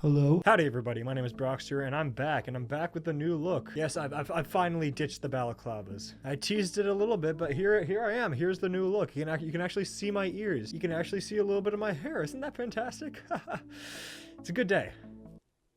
Hello? Howdy everybody, my name is Brockster, and I'm back with a new look. Yes, I've finally ditched the balaclavas. I teased it a little bit, but here I am. Here's the new look. You can actually see my ears. You can actually see a little bit of my hair. Isn't that fantastic? It's a good day.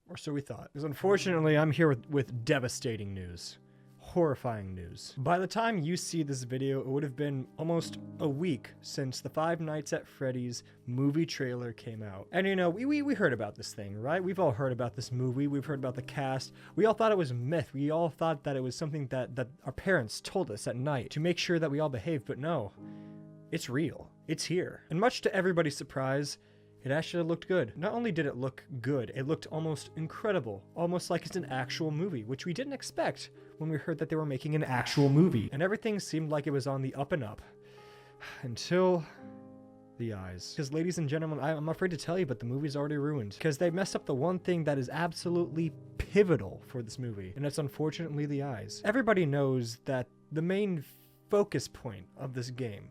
Or so we thought. Because unfortunately, I'm here with devastating news. Horrifying news. By the time you see this video, it would have been almost a week since the Five Nights at Freddy's movie trailer came out. And you know, we heard about this thing, right? We've all heard about this movie. We've heard about the cast. We all thought it was myth. We all thought that it was something that our parents told us at night to make sure that we all behaved, but no. It's real. It's here. And much to everybody's surprise, it actually looked good. Not only did it look good, it looked almost incredible. Almost like it's an actual movie, which we didn't expect when we heard that they were making an actual movie. And everything seemed like it was on the up and up. Until the eyes. Because ladies and gentlemen, I'm afraid to tell you, but the movie's already ruined. Because they messed up the one thing that is absolutely pivotal for this movie. And it's unfortunately the eyes. Everybody knows that the main focus point of this game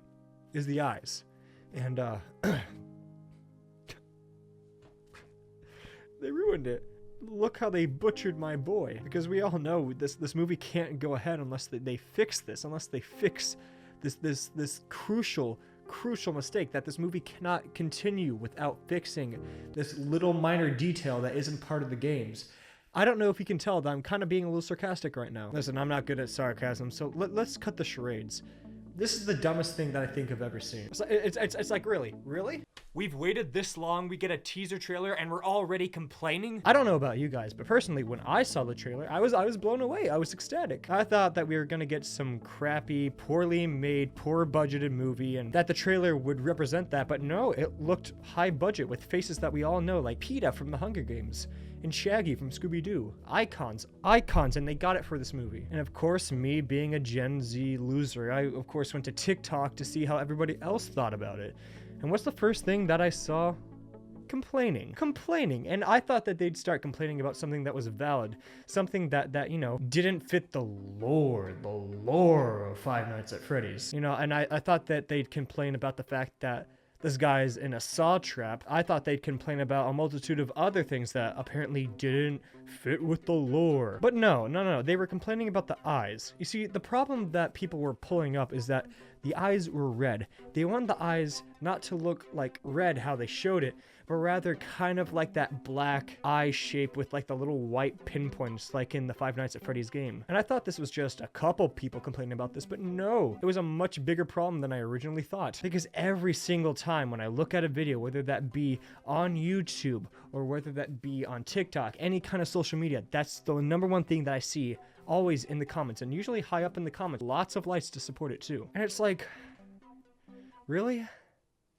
is the eyes. And, they ruined it. Look how they butchered my boy. Because we all know this movie can't go ahead unless they fix this. Unless they fix this crucial mistake that this movie cannot continue without fixing this little minor detail that isn't part of the games. I don't know if you can tell that I'm kind of being a little sarcastic right now. Listen, I'm not good at sarcasm, so let's cut the charades. This is the dumbest thing that I think I've ever seen. It's like, really? We've waited this long, we get a teaser trailer, and we're already complaining? I don't know about you guys, but personally, when I saw the trailer, I was blown away. I was ecstatic. I thought that we were gonna get some crappy, poorly made, poor budgeted movie, and that the trailer would represent that, but no, it looked high budget with faces that we all know, like PETA from the Hunger Games, and Shaggy from Scooby-Doo. Icons, and they got it for this movie. And of course, me being a Gen Z loser, I of course went to TikTok to see how everybody else thought about it. And what's the first thing that I saw? Complaining. And I thought that they'd start complaining about something that was valid. Something that you know, didn't fit the lore of Five Nights at Freddy's. You know, and I thought that they'd complain about the fact that this guy's in a saw trap. I thought they'd complain about a multitude of other things that apparently didn't fit with the lore. But no. They were complaining about the eyes. You see, the problem that people were pulling up is that the eyes were red. They wanted the eyes not to look like red how they showed it, but rather kind of like that black eye shape with like the little white pinpoints like in the Five Nights at Freddy's game. And I thought this was just a couple people complaining about this, but no, it was a much bigger problem than I originally thought. Because every single time when I look at a video, whether that be on YouTube or whether that be on TikTok, any kind of social media, that's the number one thing that I see always in the comments, and usually high up in the comments. Lots of likes to support it too. And it's like, really?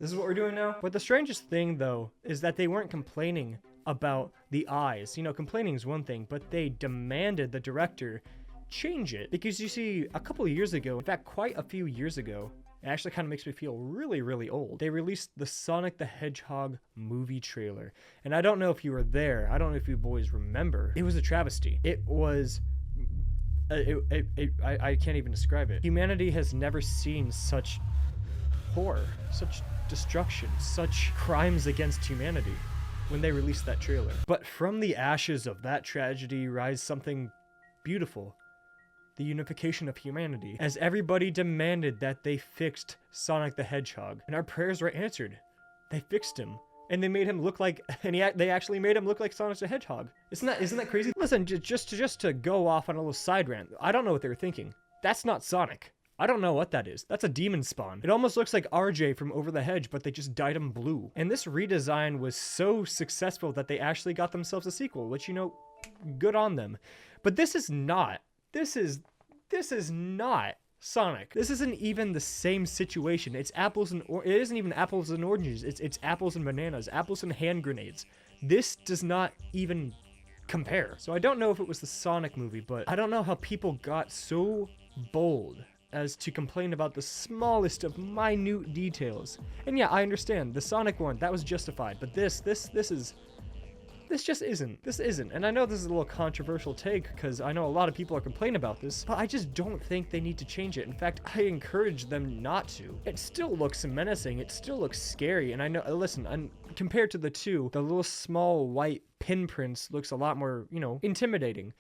This is what we're doing now? But the strangest thing though is that they weren't complaining about the eyes. You know, complaining is one thing, but they demanded the director change it. Because you see, a couple of years ago, in fact quite a few years ago, it actually kind of makes me feel really old, they released the Sonic the Hedgehog movie trailer. And I don't know if you were there, I don't know if you boys remember. It was a travesty. It was I can't even describe it. Humanity has never seen such horror, such destruction, such crimes against humanity when they released that trailer. But from the ashes of that tragedy rise something beautiful. The unification of humanity, as everybody demanded that they fixed Sonic the Hedgehog. And our prayers were answered. They fixed him. And they made him look like, they actually made him look like Sonic the Hedgehog. Isn't that crazy? Listen, just to go off on a little side rant, I don't know what they were thinking. That's not Sonic. I don't know what that is. That's a demon spawn. It almost looks like RJ from Over the Hedge, but they just dyed him blue. And this redesign was so successful that they actually got themselves a sequel, which, you know, good on them. But this is not Sonic. This isn't even the same situation. It's apples and it isn't even apples and oranges. It's apples and bananas, apples and hand grenades. This does not even compare. So I don't know if it was the Sonic movie, but I don't know how people got so bold as to complain about the smallest of minute details. And yeah, I understand the Sonic one, that was justified, but this is This just isn't. This isn't. And I know this is a little controversial take because I know a lot of people are complaining about this, but I just don't think they need to change it. In fact, I encourage them not to. It still looks menacing. It still looks scary. And I know, listen, compared to the two, the little small white pinprints looks a lot more, you know, intimidating.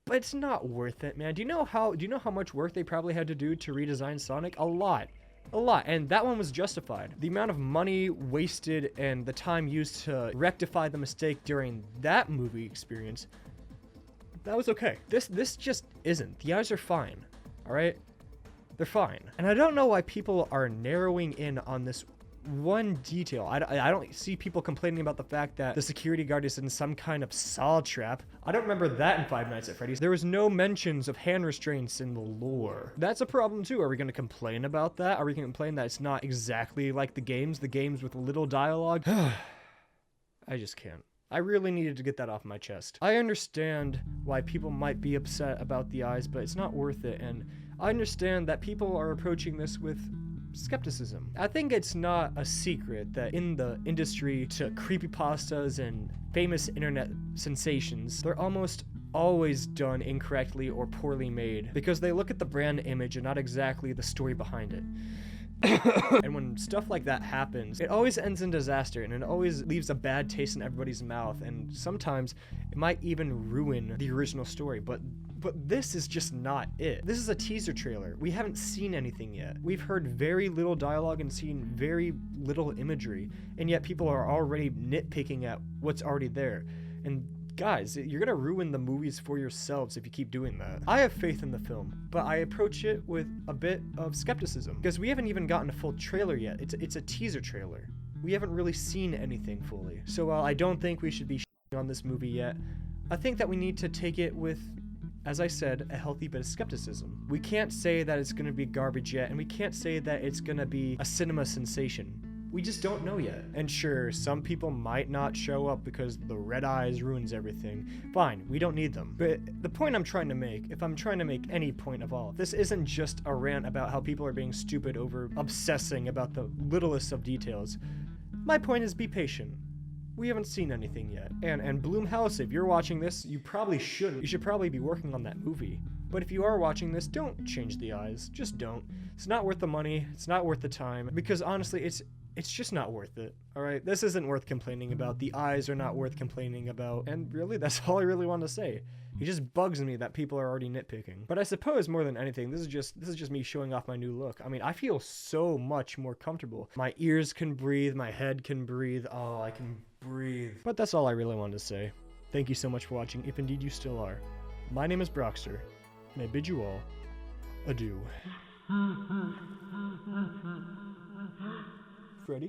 But it's not worth it, man. Do you know how much work they probably had to do to redesign Sonic? A lot. And that one was justified. The amount of money wasted and the time used to rectify the mistake during that movie experience, that was okay. This just isn't. The eyes are fine, all right? They're fine. And I don't know why people are narrowing in on this one detail. I don't see people complaining about the fact that the security guard is in some kind of saw trap. I don't remember that in Five Nights at Freddy's. There was no mentions of hand restraints in the lore. That's a problem too. Are we going to complain about that? Are we going to complain that it's not exactly like the games with little dialogue? I just can't. I really needed to get that off my chest. I understand why people might be upset about the eyes, but it's not worth it. And I understand that people are approaching this with skepticism. I think it's not a secret that in the industry to creepypastas and famous internet sensations, they're almost always done incorrectly or poorly made because they look at the brand image and not exactly the story behind it. And when stuff like that happens, it always ends in disaster and it always leaves a bad taste in everybody's mouth, and sometimes it might even ruin the original story. But this is just not it. This is a teaser trailer. We haven't seen anything yet. We've heard very little dialogue and seen very little imagery, and yet people are already nitpicking at what's already there. And guys, you're gonna ruin the movies for yourselves if you keep doing that. I have faith in the film, but I approach it with a bit of skepticism because we haven't even gotten a full trailer yet. It's a teaser trailer. We haven't really seen anything fully. So while I don't think we should be on this movie yet, I think that we need to take it with, as I said, a healthy bit of skepticism. We can't say that it's gonna be garbage yet, and we can't say that it's gonna be a cinema sensation. We just don't know yet. And sure, some people might not show up because the red eyes ruins everything. Fine, we don't need them. But the point I'm trying to make, if I'm trying to make any point of all, this isn't just a rant about how people are being stupid over obsessing about the littlest of details. My point is, be patient. We haven't seen anything yet. And Blumhouse, if you're watching this, you probably shouldn't. You should probably be working on that movie. But if you are watching this, don't change the eyes. Just don't. It's not worth the money. It's not worth the time. Because honestly, it's just not worth it, all right? This isn't worth complaining about. The eyes are not worth complaining about. And really, that's all I really want to say. It just bugs me that people are already nitpicking. But I suppose more than anything, this is just me showing off my new look. I mean, I feel so much more comfortable. My ears can breathe, my head can breathe. Oh, I can breathe. But that's all I really wanted to say. Thank you so much for watching, if indeed you still are. My name is Brockster, and I bid you all adieu. Freddy?